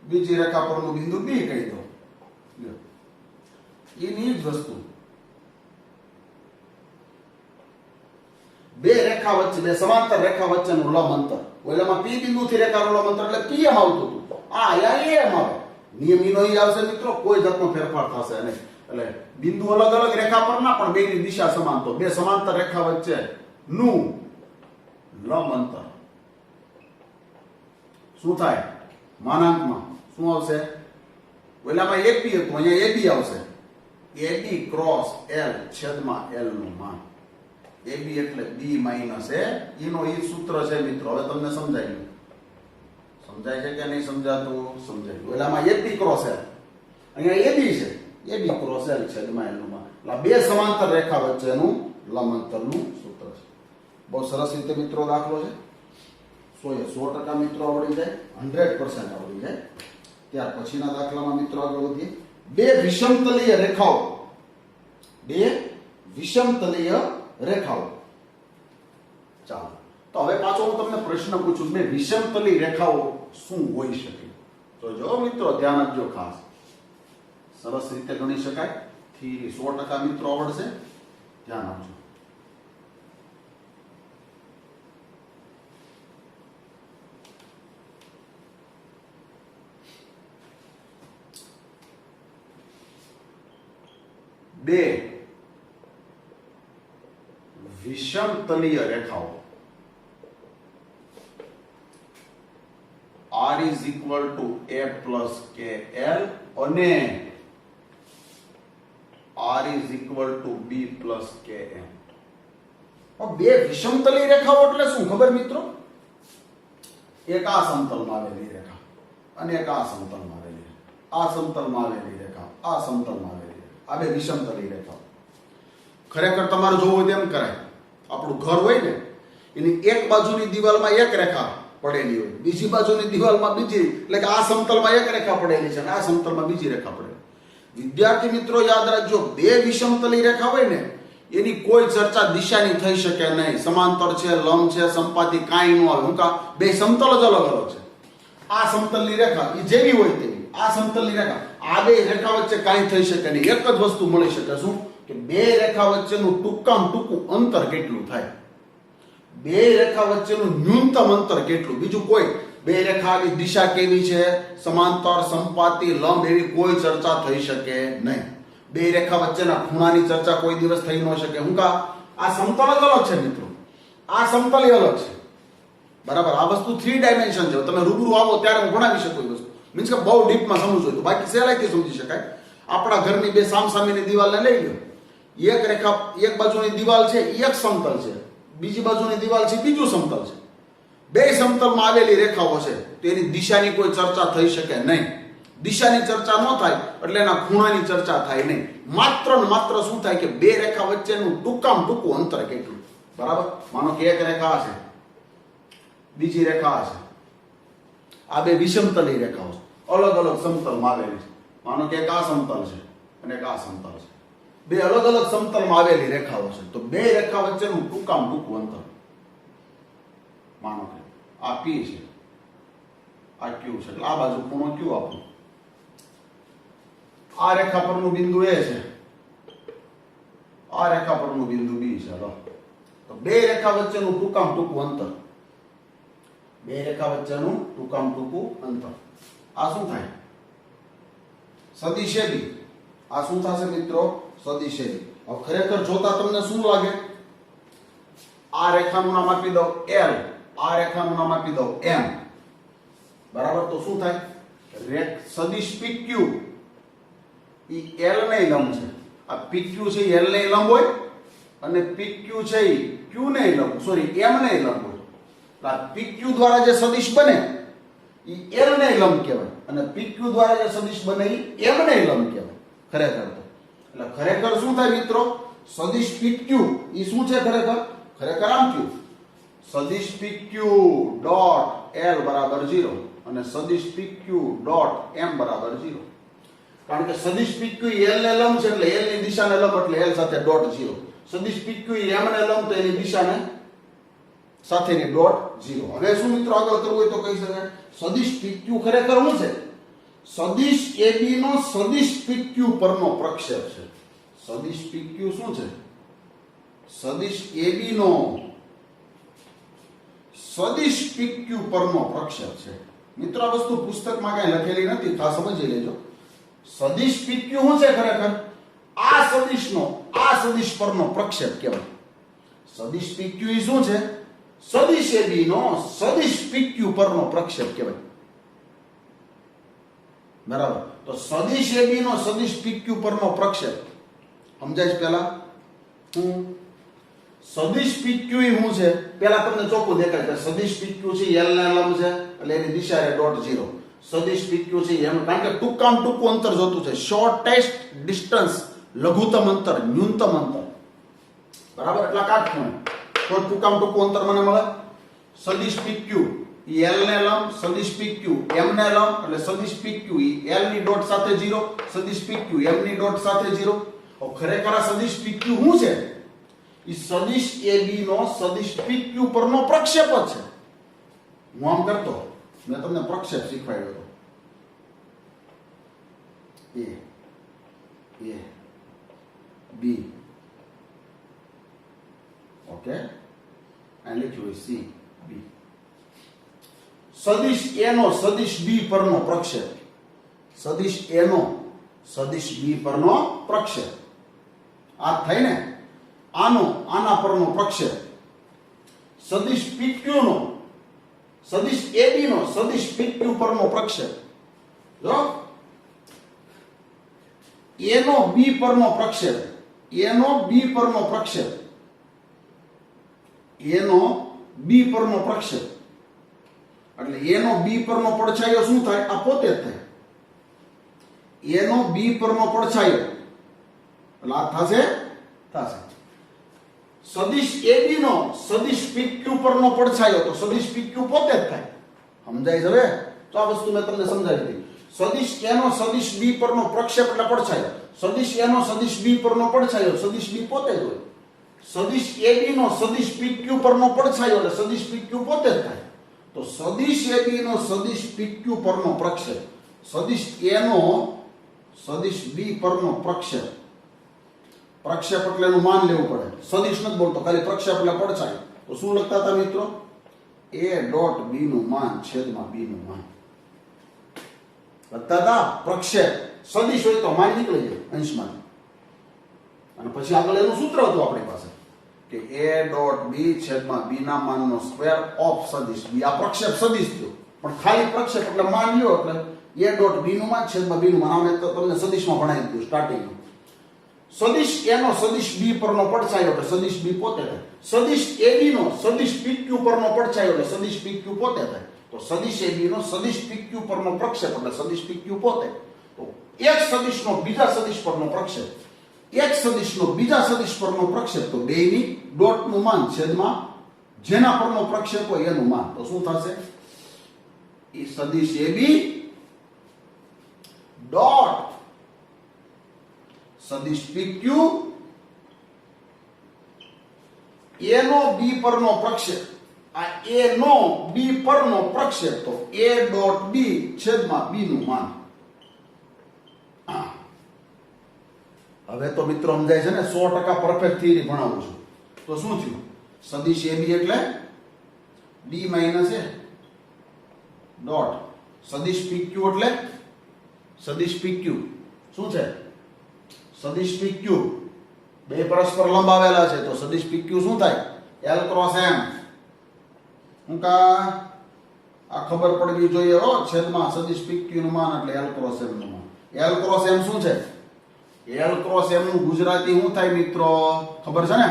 બીજી રેખા પરનું બિંદુ B કહી દો એની જ વસ્તુ બે રેખા વચ્ચે બે સમાંતર રેખા વચ્ચેનું લંબ અંતર ઓલામાં P બિંદુથી રેખાનું લંબ અંતર એટલે PM આવતું હતું આ અહીંયા AM આવે નિયમ ઈનો ઈ આવશે મિત્રો કોઈ જાતનો ફેરફાર થશે નહીં એટલે બિંદુ અલગ અલગ રેખા પર ના પણ બેની દિશા સમાન તો બે સમાંતર રેખા વચ્ચે નું લંબ અંતર શું થાય માનાંકમાં શું આવશે ઓલામાં AB હતું અહીંયા AB આવશે AB ક્રોસ L છેદમાં L નું માન AB એટલે B માઈનસ A એનો ઈ સૂત્ર છે મિત્રો હવે તમને સમજાય છે કે નહીં સમજાતું સમજાય ઓલામાં AB ક્રોસ L અહીંયા AB છે AB ક્રોસ L છેદમાં L નું માન એટલે બે સમાંતર રેખા વચ્ચેનું લંબ અંતરનું સૂત્ર છે બહુ સરસ રીતે મિત્રો દાખલો છે 100% મિત્રો આવડી જાય 100% આવડી જાય ત્યાર પછીના દાખલામાં મિત્રો આગળ વધીએ બે વિષમતલીય રેખાઓ ચાલો તો હવે પાછો હું તમને પ્રશ્ન પૂછું બે વિષમતલી રેખાઓ શું હોઈ શકે તો જો મિત્રો ધ્યાન આપજો ખાસ સરસ રીતે ગણી શકાય થિયરી 100% મિત્રો આવડશે ધ્યાન આપજો બે વિષમતલીય રેખાઓ R is equal equal to a plus કે એલ અને r is equal to b plus કે એમ. બે વિષમતલી રેખાઓ એટલે શું ખબર મિત્રો? એક આ સમતલમાં આવેલી રેખા અને એક આ સમતલમાં આવેલી રેખા. આ સમતલમાં આવેલી રેખા, આ સમતલમાં આવેલી રેખા. આ બે વિષમતલી રેખાઓ. ખરેખર તમારે જોવું હોય તેમ કરાય. આપણું ઘર હોય ને એની એક બાજુની દિવાલમાં એક રેખા પડેલી હોય, બીજી બાજુની દિવાલમાં બીજી, એટલે કે આ સમતલમાં એક રેખા પડેલી છે અને આ સમતલમાં બીજી રેખા પડેલી. વિદ્યાર્થી મિત્રો યાદ રાખજો, બે વિષમતલી રેખા હોય ને એની કોઈ ચર્ચા દિશાની થઈ શકે નહીં. સમાંતર છે, લંબ છે, સંપાતી કાંઈ ન આવે. હું કા બે સમતલ જ અલગ અલગ છે. આ સમતલની રેખા એ જેવી હોય તેવી, આ સમતલની રેખા, આ બે રેખા વચ્ચે કાંઈ થઈ શકે નહીં. એક જ વસ્તુ મળી શકે, શું કે બે રેખા વચ્ચેનું ટૂંકામાં ટૂંકું અંતર કેટલું થાય, બે રેખા વચ્ચેનું ન્યૂનતમ અંતર કેટલું. બીજું કોઈ બે રેખાની દિશા કેવી છે, સમાંતર, સંપાતી, લંબ એવી કોઈ ચર્ચા થઈ શકે નહીં. બે રેખા વચ્ચેના ખૂણાની ચર્ચા કોઈ દિવસ થઈ ન શકે. હું કા આ સમતલ જ અલગ છે મિત્રો, આ સમતલ અલગ છે. બરાબર, આ વસ્તુ 3 ડાયમેન્શન છે. તમે રૂબરૂ આવો ત્યારે હું ભણાવી શકું એ વસ્તુ. મીન્સ કે બહુ ડીપમાં સમજવું હોય તો, બાકી સહેલાઈથી સમજી શકાય. આપણા ઘરની બે સામસામેની દિવાલને લઈ લો. એક રેખા, એક બાજુની દિવાલ છે એક સમતલ છે, બીજી બાજુની દિવાલ છે બીજું સમતલ છે. બે સમતલમાં આવેલી રેખાઓ છે તો એની દિશાની કોઈ ચર્ચા થઈ શકે નહીં. દિશાની ચર્ચા ન થાય એટલે એના ખૂણાની ચર્ચા થાય નહીં. માત્ર ને માત્ર શું થાય કે બે રેખા વચ્ચેનું ટૂંકામાં ટૂંકું અંતર કેટલું. બરાબર, માનો કે એક રેખા છે, બીજી રેખા છે, આ બે વિષમતલી રેખાઓ અલગ અલગ સમતલમાં આવેલી છે. માનો કે એક આ સમતલ છે અને એક આ સમતલ છે. બે અલગ અલગ સમતલમાં આવેલી રેખાઓ છે તો બે રેખા વચ્ચેનું ટૂંકામાં ટૂંકું અંતર, માનો કે આ P છે, આ Q છે, એટલે આ બાજુ ખૂણો Q આપો. આ રેખા પરનું બિંદુ A છે, આ રેખા પરનું બિંદુ B છે. તો બે રેખા વચ્ચેનું ટૂંકામાં ટૂંકું અંતર, બે રેખા વચ્ચેનું ટૂંકામાં ટૂંકું અંતર, આ શું થાય? સદિશ AB. આ શું થશે મિત્રો? સદિશ AB. હવે ખરેખર જોતા તમને શું લાગે? આ રેખાનું નામ આપી દઉં L, આ રેખાનું નામ આપી દઉં M. બરાબર, તો શું થાય? સદિશ PQ ઈ L ને લંબ છે. આ PQ છે એ L ને લંબ હોય અને PQ છે એ Q ને લંબ, સોરી M ને લંબ હોય. તો આ PQ દ્વારા જે સદિશ બને ઈ L ને લંબ કહેવાય અને PQ દ્વારા જે સદિશ બને ઈ M ને લંબ કહેવાય ખરેખર તો. એટલે ખરેખર શું થાય મિત્રો? સદિશ PQ ઈ શું છે ખરેખર? ખરેખર આમ થયું, સદિશ PQ ડોટ L બરાબર 0 અને સદિશ PQ ડોટ M બરાબર 0. કારણ કે સદિશ PQ L ને લંબ છે એટલે L ની દિશાને લંબ એટલે L સાથે ડોટ 0. સદિશ PQ M ને લંબ તો એની દિશાને સાથેની ડોટ 0. હવે શું મિત્રો આગળ કરવું હોય તો કહી શકાય સદિશ PQ ખરેખર શું છે? સદિશ AB નો સદિશ PQ પરનો પ્રક્ષેપ છે. સદિશ PQ શું છે? સદિશ AB નો સદિશ PQ પરનો પ્રક્ષેપ છે. મિત્રો આ વસ્તુ પુસ્તકમાં કઈ લખેલી નથી, ખાસ સમજી લેજો. સદિશ PQ શું છે ખરેખર? આ સદિશનો આ સદિશ પરનો પ્રક્ષેપ કહેવાય. સદિશ PQ એ શું છે? સદિશ AB નો સદિશ PQ પરનો પ્રક્ષેપ કહેવાય. બરાબર, તો સદિશ AB નો સદિશ PQ પરનો પ્રક્ષેપ સમજાય છે? પહેલા સદિશ PQ એ શું છે? પહેલા તમને ચોખ્ખું દેખાય છે. સદિશ PQ છે L ને લંબ છે એટલે એની દિશા છે ડોટ 0. સદિશ PQ છે એમ, કારણ કે ટૂંકામાં ટૂંકું અંતર જોતું છે. શોર્ટેસ્ટ ડિસ્ટન્સ, લઘુત્તમ અંતર, ન્યૂનતમ અંતર. બરાબર, એટલા કાટખૂણે તો ટૂંકામાં ટૂંકું અંતર મને મળે. સદિશ PQ ઈ L ને લંબ, સદિશ PQ M ને લંબ એટલે સદિશ PQ ઈ L ની ડોટ સાથે 0, સદિશ PQ M ની ડોટ સાથે 0. ખરેખર આ સદિશ PQ શું છે? ઈ સદિશ AB નો સદિશ PQ પરનો પ્રક્ષેપ જ છે. હું આમ કરતો, મેં તમને પ્રક્ષેપ શીખવાડ્યો હતો. A B, ઓકે, આ લખ્યું C B. સદિશ A નો સદિશ B પરનો પ્રક્ષેપ, સદિશ A નો સદિશ B પરનો પ્રક્ષેપ આ થાય ને. આનો આના પરનો પ્રક્ષેપ સદિશ PQ નો સદિશ AB નો સદિશ PQ પરનો પ્રક્ષેપ, જો A નો B પરનો પ્રક્ષેપ, A નો B પરનો પ્રક્ષેપ, A નો B પરનો પ્રક્ષેપ, એટલે A નો B પરનો પડછાયો શું થાય? આ પોતે જ થાય. A નો B પરનો પડછાયો એટલે આ થશે. સદિશ AB નો સદિશ PQ પરનો પડછાયો, તો સદિશ PQ પોતે જ થાય. સમજાય છે હવે? તો આ વસ્તુ મેં તમને સમજાવી દીધી. સદિશ A નો સદિશ B પરનો પ્રક્ષેપ એટલે પડછાયો, સદિશ A નો સદિશ B પરનો પડછાયો, સદિશ B પોતે જ હોય. સદિશ AB નો સદિશ PQ પરનો પડછાયો એટલે સદિશ PQ પોતે જ થાય. તો સદિશ AB નો સદિશ PQ પરનો પ્રક્ષેપ, સદિશ A નો સદિશ B પરનો પ્રક્ષેપ, પ્રક્ષેપ એટલે એનું માન લેવું પડે, સદિશ નથી બોલતો, ખાલી પ્રક્ષેપ એટલે પડછાયો. તો શું લખતા હતા મિત્રો? A ડોટ B નું માન છેદમાં B નું માન લખતા હતા. પ્રક્ષેપ સદિશ હોય તો માન નીકળી જાય અંશમાં, અને પછી આગળ એનું સૂત્ર હતું આપણી પાસે કે A ડોટ B છેદમાં B ના માનનો સ્ક્વેર ઓફ સદિશ B. આ પ્રક્ષેપ સદિશ થયો, પણ ખાલી પ્રક્ષેપ એટલે માન લ્યો એટલે A ડોટ B નું માન છેદમાં B નું માન. આને તો તમને સદિશમાં ભણાવી દીધું સ્ટાર્ટિંગમાં. સદિશ A નો સદિશ B પરનો પડછાયો એટલે સદિશ B પોતે થાય. સદિશ AB નો સદિશ PQ પરનો પડછાયો એટલે સદિશ PQ પોતે થાય. તો સદિશ AB નો સદિશ PQ પરનો પ્રક્ષેપ એટલે સદિશ PQ પોતે. તો એક સદિશનો બીજા સદિશ પરનો પ્રક્ષેપ, એક સદિશનો બીજા સદિશ પરનો પ્રક્ષેપ, તો બેયની ડોટનું માન છેદમાં જેના પરનો પ્રક્ષેપ હોય એનું માન. તો શું થશે? એ સદિશ AB ડોટ સદિશ PQ A નો B પરનો પ્રક્ષેપ, આ A નો B પરનો પ્રક્ષેપ, તો A ડોટ B છેદમાં B નું માન. હવે તો મિત્રો સમજાય છે ને? 100% પરફેક્ટ થિયરી ભણાવું છું. તો શું થયું? સદિશ AB એટલે D માઇનસ A ડોટ સદિશ PQ એટલે સદિશ PQ શું છે? સદિશ PQ બે પરસ્પર લંબ આવેલા છે, તો સદિશ PQ શું થાય? L cross M. હું કા આ ખબર પડવી જોઈએ હો, છેદમાં સદિશ PQ નું માન એટલે L ક્રોસ M નું માન. L ક્રોસ M શું છે? L ક્રોસ M નું ગુજરાતી શું થાય મિત્રો? ખબર છે ને?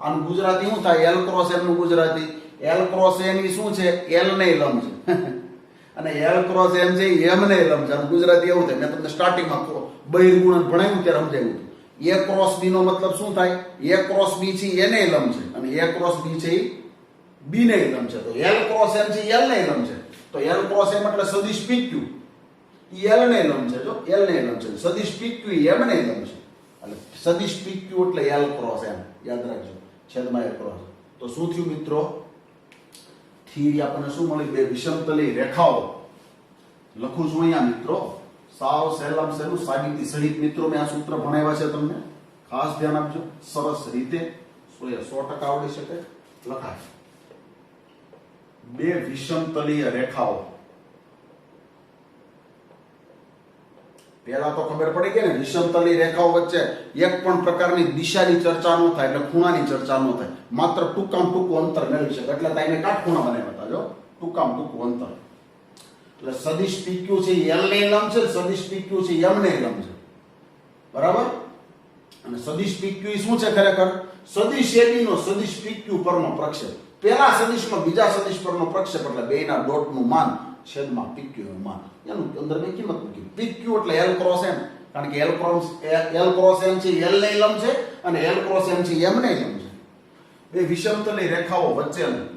આનું ગુજરાતી શું થાય? L ક્રોસ M નું ગુજરાતી L ક્રોસ M ઈ શું છે? L ને લંબ છે અને L ક્રોસ M છે M ને લંબ છે. આનું ગુજરાતી એવું થાય. મેં તમને સ્ટાર્ટિંગમાં બહિર્ગુણન ભણાવ્યું ત્યારે સમજાવ્યું. A ક્રોસ B નો મતલબ શું થાય? A ક્રોસ B છે એને લંબ છે, અને A ક્રોસ B છે B ને લંબ છે. તો L ક્રોસ M છે L ને લંબ છે. તો L ક્રોસ M એટલે સદિશ PQ ઈ L ને લંબ છે. જો L ને લંબ છે, સદિશ PQ ઈ M ને લંબ છે. એટલે સદિશ PQ એટલે L ક્રોસ M. યાદ રાખજો, છેદમાં L ક્રોસ. તો શું થયું મિત્રો? થિયરી આપણને શું મળી? બે વિષમતલી રેખાઓ લખું છું અહીંયા મિત્રો. સાવ સહેલામાં સહેલું સાબિતી સહિત મિત્રો મેં આ સૂત્ર ભણાવ્યા છે તમને. ખાસ ધ્યાન આપજો. સરસ રીતે 100% આવડી શકે. લખાય બે વિષમતલીય રેખાઓ. પહેલા તો ખબર પડી ગઈ ને, વિષમતલી રેખાઓ વચ્ચે એક પણ પ્રકારની દિશાની ચર્ચા ન થાય, એટલે ખૂણાની ચર્ચા ન થાય. માત્ર ટૂંકામાં ટૂંકું અંતર મેળવી શકે, એટલે તાઈને કાટખૂણા બનાવ્યા હતા. જો ટૂંકામાં ટૂંકું અંતર. એટલે સદિશ PQ છે L ને લંબ છે, સદિશ PQ છે M ને લંબ છે. બરાબર? અને સદિશ PQ શું છે ખરેખર? સદિશ AB નો સદિશ PQ પરનો પ્રક્ષેપ. પહેલા સદિશમાં બીજા સદિશ પરનો પ્રક્ષેપ એટલે બેયના ડોટનું માન છેદમાં PQ નું માન. એનું અંદર મેં કિંમત મૂકી. PQ એટલે L ક્રોસ M, કારણ કે L ક્રોસ M છે L ને લંબ છે, અને L ક્રોસ M છે M ને લંબ છે. બે વિષમતલી રેખાઓ વચ્ચેનું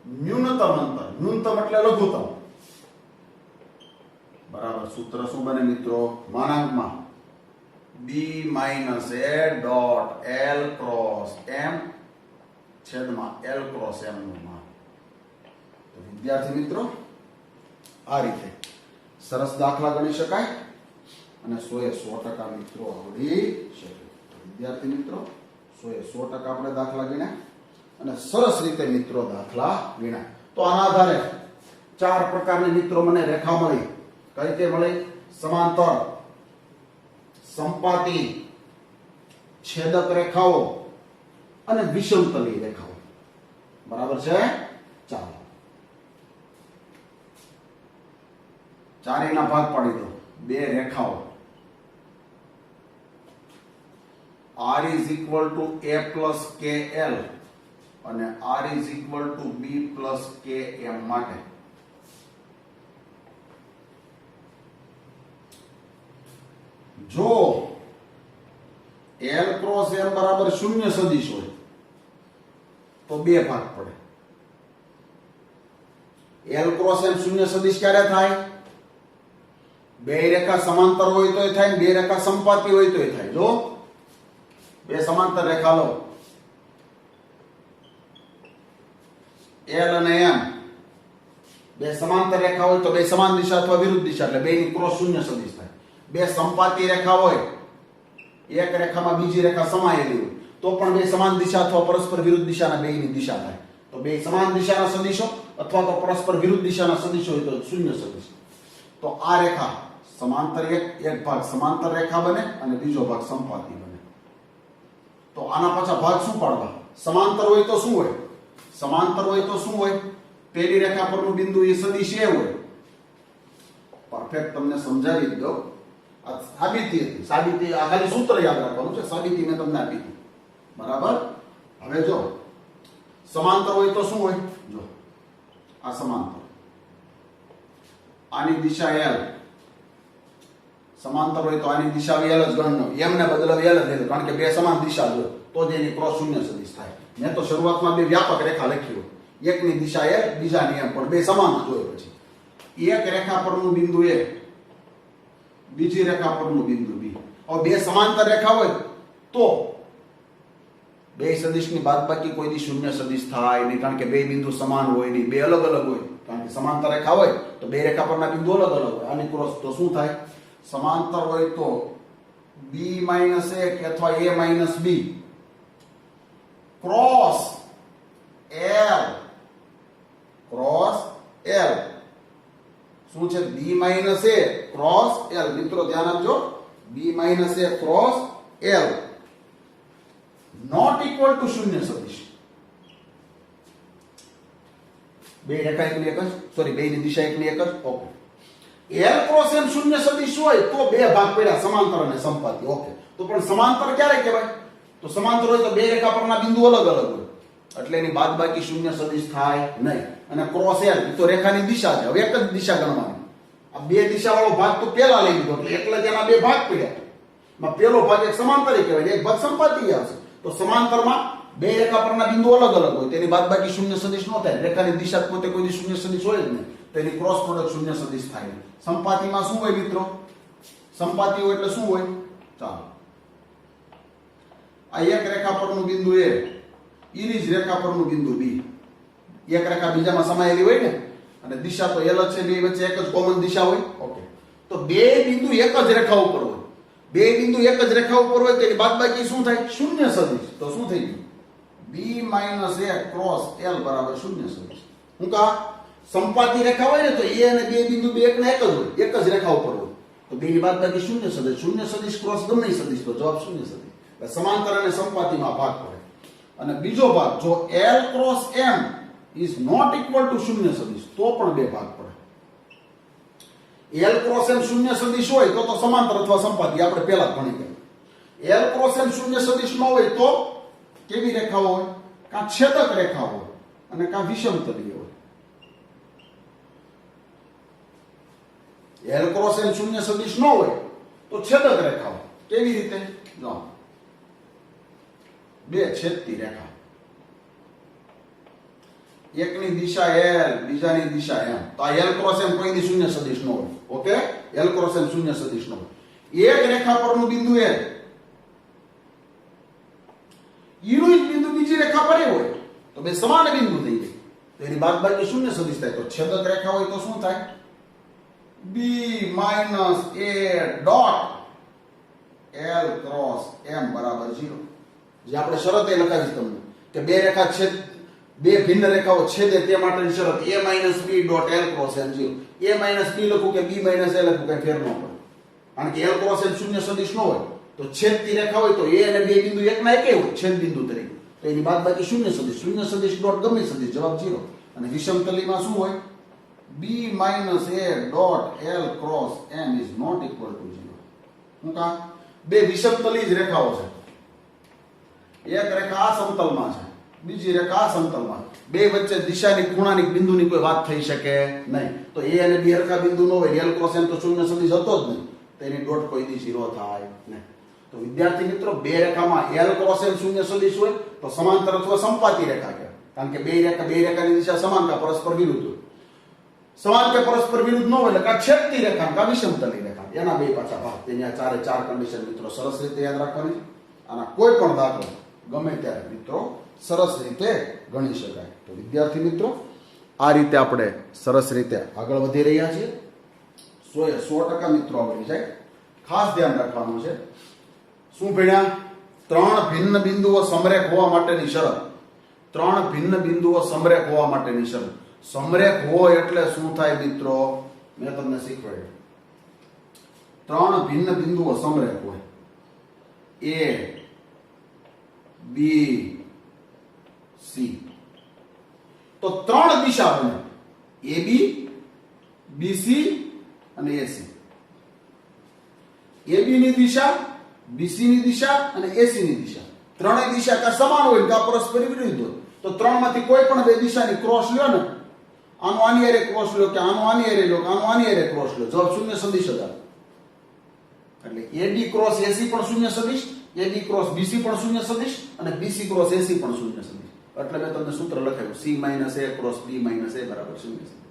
ન્યૂનતમ અંતર, ન્યૂનતમ એટલે લઘુત્તમ. બરાબર? સૂત્ર શું બને મિત્રો? માનાંકમાં B minus A dot L cross M છેદમાં L ક્રોસ M નું માન. તો વિદ્યાર્થી મિત્રો આ રીતે સરસ દાખલા ગણી શકાય અને 100% મિત્રો આવડી શકે. વિદ્યાર્થી મિત્રો 100% આપણે દાખલા ગણ્યા અને સરસ રીતે મિત્રો દાખલા ગણ્યા. તો આના આધારે ચાર પ્રકારની મિત્રો મને રેખા મળી. કઈ કઈ મળી? સમાંતર, સંપાતી, છેદક રેખાઓ અને વિષમતલી રેખાઓ. બરાબર છે? ચાલો ચારેયના ભાગ પાડી દો. બે રેખાઓ r is equal to a plus kl અને r is equal to b plus km માટે જો l cross m બરાબર શૂન્ય સદિશ હોય તો બે ભાગ પડે. l cross m શૂન્ય સદિશ ક્યારે થાય? બે રેખા સમાંતર હોય તોય થાય, બે રેખા સમપાતી હોય તોય થાય. જો બે સમાંતર રેખા લો, l અને m, બે સમાંતર રેખા હોય તો બે સમાન દિશા અથવા વિરુદ્ધ દિશા એટલે બેની ક્રોસ શૂન્ય સદિશ થાય. બે સમપાતી રેખા હોય, એક રેખામાં બીજી રેખા સમાયેલી હોય તો પણ બે સમાન દિશા અથવા પરસ્પર વિરુદ્ધ દિશાના બેની દિશા થાય. તો બે સમાન દિશાના સદિશો અથવા તો પરસ્પર વિરુદ્ધ દિશાના સદિશો હોય તો શૂન્ય સદિશ. તો આ રેખા સમાંતર એક ભાગ સમાંતર રેખા બને અને બીજો ભાગ સમપાતી બને. તો આના પાછા ભાગ શું પાડવા? સમાંતર હોય તો શું હોય? સમાંતર હોય તો શું હોય? પેલી રેખા પરનું બિંદુ એ સદિશ એ હોય. પરફેક્ટ તમને સમજાવી દો. આ સાબિતી હતી. સાબિતી આ ખાલી સૂત્ર યાદ રાખવાનું છે. સાબિતી મેં તમને આપી હતી. બરાબર? હવે જો સમાંતર હોય તો શું હોય? જો આ સમાંતર, આની દિશા l, સમાંતર હોય તો આની દિશા l જ ગણનો. m ને બદલે l જ લેજો કારણ કે બે સમાન દિશા જો તો જ એની ક્રોસ શૂન્ય સદિશ થાય. મેં તો શરૂઆતમાં બે વ્યાપક રેખા લખી હોય, એકની દિશા l બીજાની m, પણ બે સમાન જ હોય. પછી એક રેખા પરનું બિંદુ a, બીજી રેખા પરનું બિંદુ b. હવે બે સમાંતર રેખા હોય તો બે સદિશની બાદબાકી કોઈ દી શૂન્ય સદિશ થાય નહીં કારણ કે બે બિંદુ સમાન હોય નહીં, બે અલગ અલગ હોય. કારણ કે સમાંતર રેખા હોય તો બે રેખા પરના બિંદુ અલગ અલગ હોય. આની ક્રોસ તો શું થાય? સમાંતર હોય તો b - 1 અથવા a - b ક્રોસ l શું છે? b - a cross l. મિત્રો ધ્યાન આપજો, b - a cross l not equal to શૂન્ય સદિશ. બે રેખા એકની એક જ, સોરી બેની દિશા એકની એક જ. ઓકે. l ક્રોસ m શૂન્ય સદિશ હોય તો બે ભાગ પડ્યા, સમાંતર અને સમપાતી. ઓકે. તો પણ સમાંતર ક્યારે કહેવાય? તો સમાંતર હોય તો બે રેખા પરના બિંદુ અલગ અલગ હોય એટલે એની બાદબાકી શૂન્ય સદિશ થાય નહીં. અને ક્રોસ l તો રેખાની દિશા છે, હવે એક જ દિશા ગણવાની. આ બે દિશા વાળો ભાગ તો પહેલા લઈ લીધો એટલે એકલા તેના બે ભાગ પડ્યા. માં પેલો ભાગ એક સમાંતર કહેવાય, એક ભાગ સમપાતી આવશે. તો સમાંતરમાં બે રેખા પરના બિંદુ અલગ અલગ હોય તેની બાદબાકી શૂન્ય સદિશ ન થાય. રેખાની દિશા પોતે કોઈ શૂન્ય સદિશ હોય જ નહીં તો એની ક્રોસ પ્રોડક્ટ શૂન્ય સદિશ થાય. સંપાતીમાં શું હોય મિત્રો? સંપાતી હોય એટલે શું હોય? ચાલો, આ એક રેખા પરનું બિંદુ a, ઈની જ રેખા પરનું બિંદુ b. એક રેખા બીજામાં સમાયેલી હોય ને અને દિશા તો l જ છે, બે વચ્ચે એક જ કોમન દિશા હોય. ઓકે. તો બે બિંદુ એક જ રેખા ઉપર હોય, બે બિંદુ એક જ રેખા ઉપર હોય તેની બાદબાકી શું થાય? શૂન્ય સદિશ. તો શું થઈ ગયું? b - a ક્રોસ l બરાબર શૂન્ય સદિશ. હું કા સંપાતી રેખા હોય ને તો a અને બે બિંદુ બે એકના એક જ હોય, એક જ રેખા ઉપર હોય તો બેની બાદબાકી શૂન્ય સદિશ. શૂન્ય સદિશ ક્રોસ ગમે સદિશ તો જવાબ શૂન્ય સદિશ. સમાંતર અને સંપાતીમાં ભાગ પડે. અને બીજો ભાગ જો l cross m is not equal to શૂન્ય સદિશ તો પણ બે ભાગ પડે. l ક્રોસ m શૂન્ય સદિશ હોય તો સમાંતર અથવા સંપાતી આપણે પહેલા જ ભણી ગયા. l ક્રોસ m શૂન્ય સદિશ ન હોય તો કેવી રેખાઓ હોય? કાં છેદક રેખા હોય અને કાં વિષમતલીય હોય. l ક્રોસ m શૂન્ય સદિશ ન હોય તો છેદક રેખાઓ. કેવી રીતે? જો બે છેદતી રેખા, એકની દિશા l બીજાની દિશા m. તો આ l ક્રોસ m કોઈ દી શૂન્ય સદિશ ન હોય. ઓકે, l ક્રોસ m શૂન્ય સદિશ ન હોય. એક રેખા પરનું બિંદુ l, ઈનું જ બિંદુ બીજી રેખા પર હોય તો બે સમાન બિંદુ થઈ જાય તો એની બાદબાકી શૂન્ય સદિશ થાય. તો છેદક રેખા હોય તો શું થાય? b - a dot l cross m બરાબર 0. જે આપણે શરત એ લખાવીશ તમને કે બે રેખા છેદ, બે ભિન્ન રેખાઓ છેદે તે માટેની શરત a - b dot l cross m 0. a - b લખું કે b - a લખું કઈ ફેર ન પડે કારણ કે l ક્રોસ m શૂન્ય સદિશ ન હોય તો છેદતી રેખા હોય તો a અને બે બિંદુ એકના એક હોય છેદ બિંદુ તરીકે તો એની બાદબાકી શૂન્ય સદિશ. શૂન્ય સદિશ ડોટ ગમે સદિશ જવાબ 0. અને વિષમતલીમાં શું હોય? b b minus a dot l cross m is not equal to 0. શું કા બે વિષમતલી જ રેખાઓ છે. એક રેખા આ સમતલમાં છે, બીજી રેખા આ સમતલમાં. બે વચ્ચે દિશાની ખૂણાની બિંદુની કોઈ વાત થઈ શકે નહીં. તો a અને b હરખા બિંદુ ન હોય, l cross m તો શૂન્ય સદિશ હતો જ નહીં, તેની ડોટ કોઈ દી 0 થાય નહીં. તો વિદ્યાર્થી મિત્રો, બે રેખામાં l cross m શૂન્ય સદિશ હોય તો સમાંતર અથવા સંપાતી રેખા કહેવાય. કારણ કે બે રેખાની દિશા સમાન કા પરસ્પર વિરુદ્ધ હોય. સમાન કે પરસ્પર વિરુદ્ધ ન હોય એટલે કા છેદતી રેખા કા વિષમતલી રેખા, એના બે પાછા ભાગ. તેની આ ચારે ચાર કન્ડિશન મિત્રો સરસ રીતે યાદ રાખવાની. આના કોઈ પણ દાખલો ગમે ત્યારે મિત્રો સરસ રીતે ગણી શકાય. તો વિદ્યાર્થી મિત્રો, આ રીતે આપણે સરસ રીતે આગળ વધી રહ્યા છીએ. 100% મિત્રો આવડી જાય. ખાસ ધ્યાન રાખવાનું છે. શું ભણ્યા? ત્રણ ભિન્ન બિંદુઓ સમરેખ હોવા માટેની શરત. ત્રણ ભિન્ન બિંદુઓ સમરેખ હોવા માટેની શરત. સમરેખ હોય એટલે શું થાય મિત્રો? મેં તમને શીખવાડ્યું. ત્રણ ભિન્ન બિંદુઓ સમરેખ હોય, A B C, તો ત્રણ દિશા બને, AB BC અને AC. AB ની દિશા, BC ની દિશા અને AC ની દિશા, ત્રણેય દિશા કા સમાન હોય કા પરસ્પર વિરુદ્ધ હોય. તો ત્રણમાંથી કોઈ પણ બે દિશાની ક્રોસ લ્યો ને, આનો આની હારે ક્રોસ લ્યો કે આનો આની હારે લ્યો કે આનો આની હારે ક્રોસ લ્યો, જવાબ શૂન્ય સદિશ જ આવે. એટલે AB ક્રોસ AC પણ શૂન્ય સદિશ, AB ક્રોસ BC પણ શૂન્ય સદિશ અને BC ક્રોસ AC પણ શૂન્ય સદિશ. એટલે મેં તમને સૂત્ર લખાયું, C - A cross B - A બરાબર શૂન્ય સદિશ.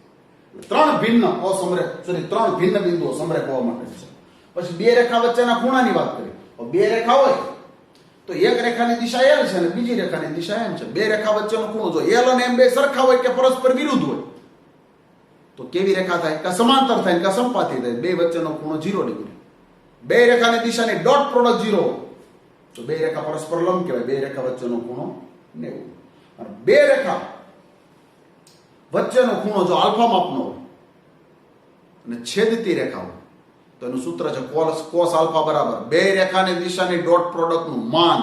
ત્રણ ભિન્ન ત્રણ ભિન્ન બિંદુઓ સમરેખ હોવા માટે છે. પછી બે રેખા વચ્ચેના ખૂણાની વાત કરી. બે રેખા હોય તો એક રેખાની દિશા L છે અને બીજી રેખાની દિશા M છે. બે રેખા વચ્ચેનો ખૂણો જો L અને M બે સરખા હોય કે પરસ્પર વિરુદ્ધ હોય તો કેવી રેખા થાય? કે સમાંતર થાય કે સંપાતી થાય. બે વચ્ચેનો ખૂણો 0 ડિગ્રી. બે રેખાની દિશાની ડોટ પ્રોડક્ટ 0 તો બે રેખા પરસ્પર લંબ કહેવાય. બે રેખા વચ્ચેનો ખૂણો 90. અને બે રેખા વચ્ચેનો ખૂણો જો આલ્ફા માપનો હોય અને છેદતી રેખા હોય તો એનું સૂત્ર છે cos આલ્ફા બરાબર બે રેખાની દિશાની ડોટ પ્રોડક્ટનું માન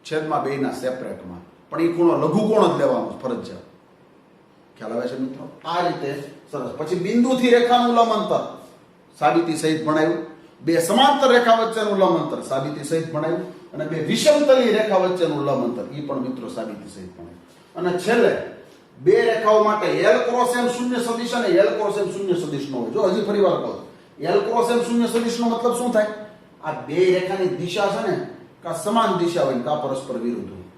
છેદમાં બેના સેપરેટમાં. પણ એ ખૂણો લઘુકોણ જ લેવાનો ફરજિયાત. ખ્યાલ આવે છે મિત્રો? આ રીતે સરસ. પછી બિંદુથી રેખાનું લંબ અંતર સાબિતી સહિત ભણાવ્યું. બે સમાંતર રેખા વચ્ચેનું લંબ અંતર સાબિતી સહિત ભણાવ્યું. અને બે વિષમતલી રેખા વચ્ચેનું લંબ અંતર એ પણ મિત્રો સાબિતી સહિત ભણાવ્યું. અને છેલ્લે બે રેખાઓ માટે L ક્રોસ M શૂન્ય સદિશ અને L ક્રોસ M શૂન્ય સદિશ નો હોય. જો હજી ફરી વાર કહું, L ક્રોસ M શૂન્ય સદિશ નો મતલબ શું થાય? આ બે રેખાની દિશા છે ને કા સમાન દિશા હોય કા પરસ્પર વિરુદ્ધ હોય.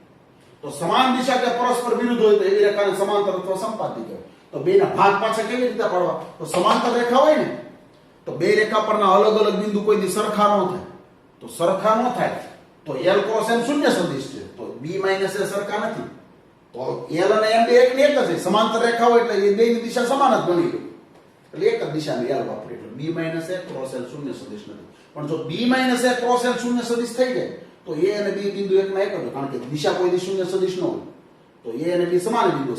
તો સમાન દિશા કે પરસ્પર વિરુદ્ધ હોય તો એવી રેખાને સમાંતર અથવા સંપાતી કહેવાય. તો બેના ભાગ પાછા કેવી રીતે પાડવા? તો સમાંતર રેખા હોય ને તો બે રેખા પરના અલગ અલગ બિંદુ કોઈ દી સરખા ન થાય. તો સરખા ન થાય તો L ક્રોસ M શૂન્ય સદિશ છે તો B - A સરખા નથી. તો L અને M બે એકની એક જ છે. સમાંતર રેખા હોય એટલે એ બેની દિશા સમાન જ ગણી લો. એટલે એક જ દિશાની L વાપરી. એટલે B - A ક્રોસ L શૂન્ય સદિશ નથી. પણ જો B - A ક્રોસ L શૂન્ય સદિશ થઈ જાય તો A અને B બિંદુ એકના એક જ હોય. કારણ કે દિશા કોઈ દી શૂન્ય સદિશ ન હોય. તો A અને B સમાન બિંદુ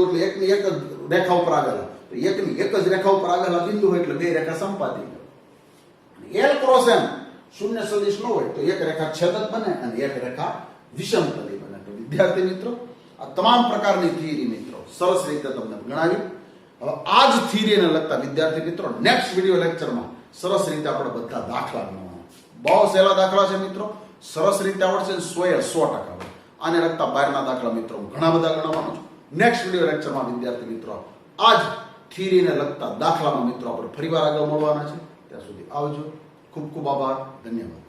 એટલે એકની એક જ રેખા ઉપર આવેલા. તો એકની એક જ રેખા ઉપર આવેલા બિંદુ હોય એટલે બે રેખા સંપાતી. L ક્રોસ M શૂન્ય સદિશ ન હોય તો એક રેખા છેદક બને અને એક રેખા વિષમતલી બને. તો વિદ્યાર્થી મિત્રો, આ તમામ પ્રકારની થિયરી મિત્રો સરસ રીતે તમને ગણાવી. હવે આ જ થિયરીને લગતા વિદ્યાર્થી મિત્રો નેક્સ્ટ વિડિયો લેક્ચરમાં સરસ રીતે આપણે બધા દાખલા ગણવાના. બહુ સહેલા દાખલા છે મિત્રો, સરસ રીતે આવડશે. 100% આને લગતા બહારના દાખલા મિત્રો ઘણા બધા ગણવાનો છું. નેક્સ્ટ વિડિયો લેક્ચરમાં વિદ્યાર્થી મિત્રો આ જ થિયરીને લગતા દાખલામાં મિત્રો આપણે ફરીવાર આગળ મળવાના છે. ત્યાં સુધી આવજો. ખૂબ ખૂબ આભાર. ધન્યવાદ.